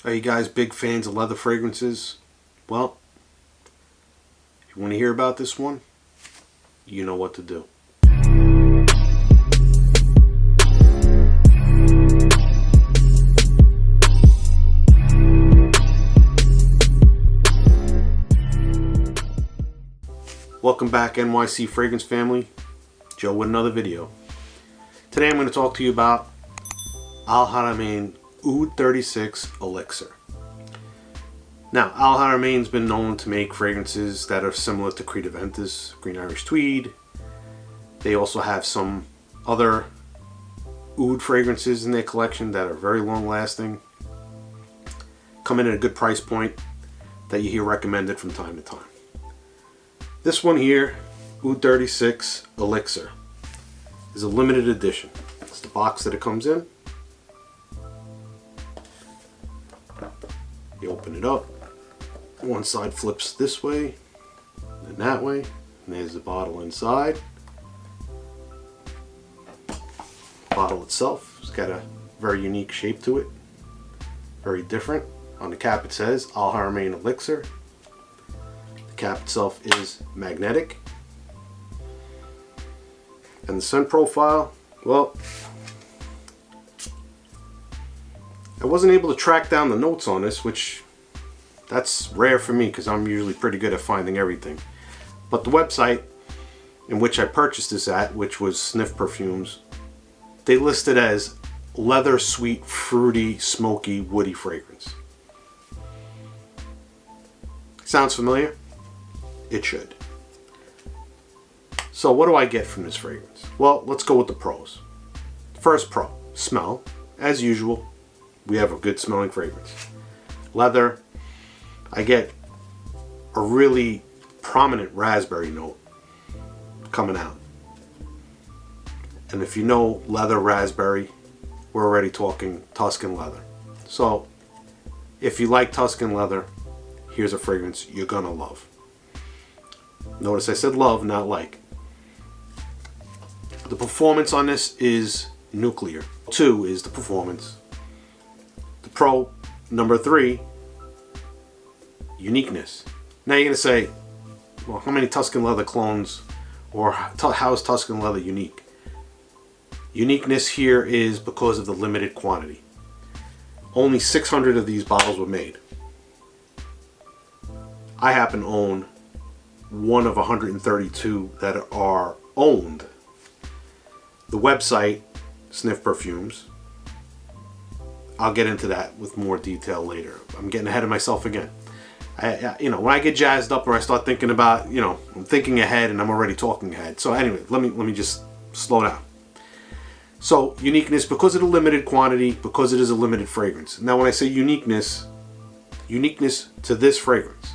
Are you guys big fans of leather fragrances? Well, if you want to hear about this one, you know what to do. Welcome back, NYC Fragrance family. Joe with another video. Today I'm going to talk to you about Haramain Oudh 36 Elixir. Now, Haramain's been known to make fragrances that are similar to Creed Aventus, Green Irish Tweed. They also have some other oud fragrances in their collection that are very long lasting. Come in at a good price point that you hear recommended from time to time. This one here, Oudh 36 Elixir, is a limited edition. It's the box that it comes in. You open it up, one side flips this way and that way, and there's the bottle inside. The bottle itself has got a very unique shape to it, very different. On the cap it says Haramain Elixir. The cap itself is magnetic. And the scent profile, well, I wasn't able to track down the notes on this, which that's rare for me because I'm usually pretty good at finding everything. But the website in which I purchased this at, which was Sniff Perfumes, they list it as leather, sweet, fruity, smoky, woody fragrance. Sounds familiar? It should. So what do I get from this fragrance? Well, let's go with the pros. First pro, smell. As usual, we have a good smelling fragrance. Leather, I get a really prominent raspberry note coming out. And if you know leather, raspberry, we're already talking Tuscan leather. So if you like Tuscan leather, here's a fragrance you're gonna love. Notice I said love, not like. The performance on this is nuclear. 2 is the performance. The pro, number 3, uniqueness. Now you're gonna say, well, how many Tuscan leather clones, or how is Tuscan leather unique? Uniqueness here is because of the limited quantity. Only 600 of these bottles were made. I happen to own one of 132 that are owned. The website, Sniff Perfumes, I'll get into that with more detail later. I'm getting ahead of myself again. You know, when I get jazzed up or I start thinking about, you know, I'm thinking ahead and I'm already talking ahead. So anyway, let me just slow down. So uniqueness, because of the limited quantity, because it is a limited fragrance. Now when I say uniqueness to this fragrance.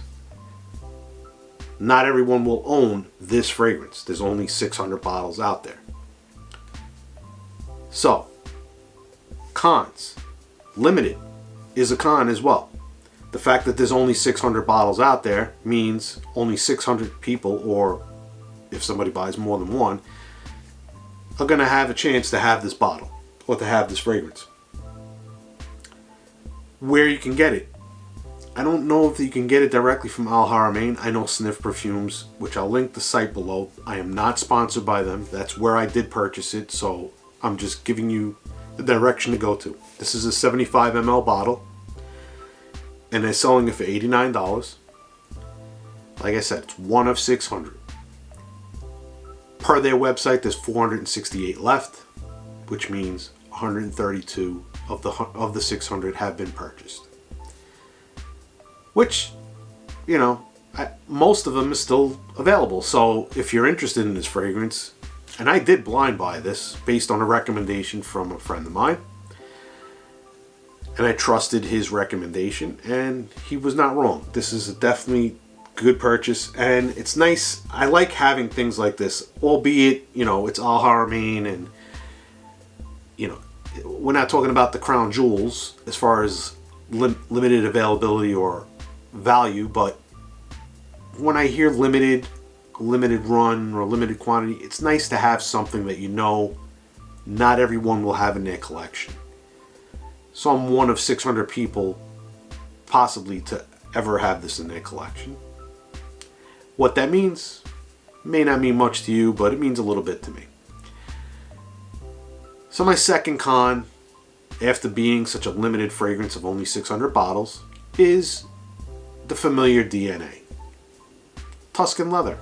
Not everyone will own this fragrance. There's only 600 bottles out there. So, cons. Limited is a con as well. The fact that there's only 600 bottles out there means only 600 people, or if somebody buys more than one, are going to have a chance to have this bottle or to have this fragrance. Where you can get it. I don't know if you can get it directly from Haramain. I know Sniff Perfumes, which I'll link the site below. I am not sponsored by them. That's where I did purchase it, so I'm just giving you the direction to go to. This is a 75 ml bottle, and they're selling it for $89. Like I said, it's one of 600. Per their website, there's 468 left, which means 132 of the 600 have been purchased. Which, you know, most of them are still available. So if you're interested in this fragrance, and I did blind buy this based on a recommendation from a friend of mine, and I trusted his recommendation, and he was not wrong. This is a definitely good purchase, and it's nice. I like having things like this, albeit, you know, it's Haramain, and, you know, we're not talking about the crown jewels as far as limited availability or value, but when I hear limited run or limited quantity, it's nice to have something that you know not everyone will have in their collection. So I'm one of 600 people possibly to ever have this in their collection. What that means may not mean much to you, but it means a little bit to me. So my second con, after being such a limited fragrance of only 600 bottles, is the familiar DNA. Tuscan leather.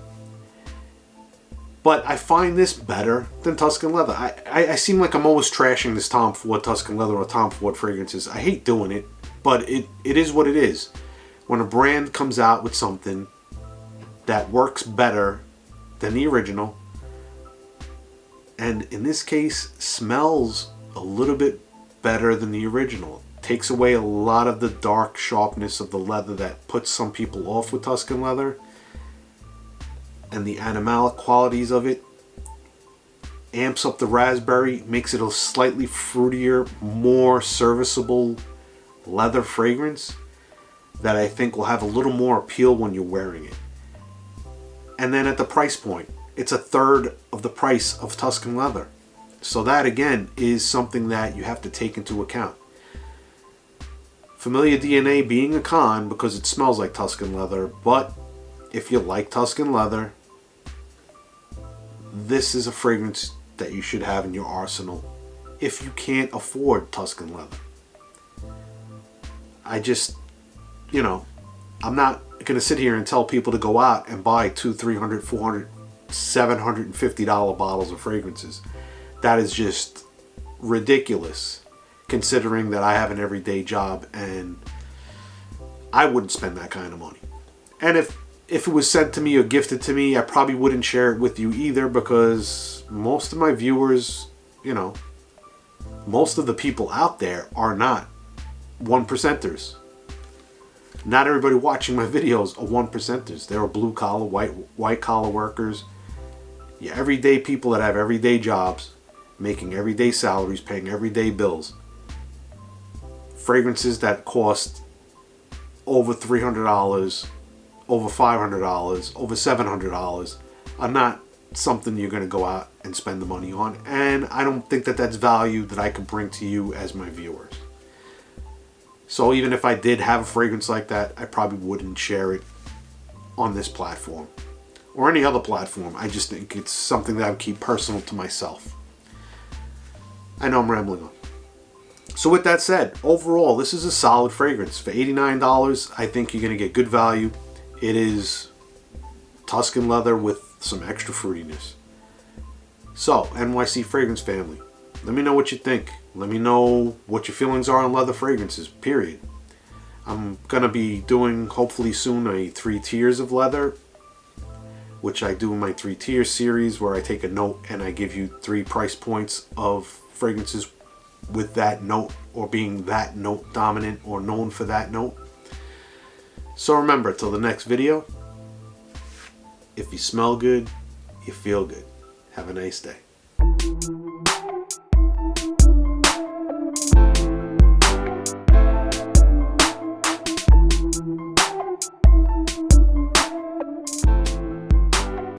But I find this better than Tuscan leather. I seem like I'm always trashing this Tom Ford Tuscan leather or Tom Ford fragrances. I hate doing it, but it is what it is. When a brand comes out with something that works better than the original, and in this case smells a little bit better than the original, takes away a lot of the dark sharpness of the leather that puts some people off with Tuscan leather, and the animalic qualities of it, amps up the raspberry, makes it a slightly fruitier, more serviceable leather fragrance that I think will have a little more appeal when you're wearing it. And then at the price point, it's a third of the price of Tuscan leather. So that again is something that you have to take into account. Familiar DNA being a con because it smells like Tuscan leather, but if you like Tuscan leather, this is a fragrance that you should have in your arsenal if you can't afford Tuscan leather. I just, I'm not going to sit here and tell people to go out and buy $200, $300, $400, $750 bottles of fragrances. That is just ridiculous, considering that I have an everyday job and I wouldn't spend that kind of money. And if it was sent to me or gifted to me, I probably wouldn't share it with you either, because most of my viewers, most of the people out there are not 1%ers. Not everybody watching my videos are 1%ers. They're blue collar, white collar workers. Yeah, everyday people that have everyday jobs, making everyday salaries, paying everyday bills. Fragrances that cost over $300, over $500, over $700 are not something you're going to go out and spend the money on. And I don't think that that's value that I can bring to you as my viewers. So even if I did have a fragrance like that, I probably wouldn't share it on this platform or any other platform. I just think it's something that I would keep personal to myself. I know I'm rambling on. So with that said, overall, this is a solid fragrance. For $89, I think you're going to get good value. It is Tuscan leather with some extra fruitiness. So, NYC Fragrance family, let me know what you think. Let me know what your feelings are on leather fragrances, period. I'm going to be doing, hopefully soon, a 3 tiers of leather, which I do in my 3 tier series, where I take a note and I give you 3 price points of fragrances with that note, or being that note dominant or known for that note. So remember, till the next video, if you smell good, you feel good. Have a nice day.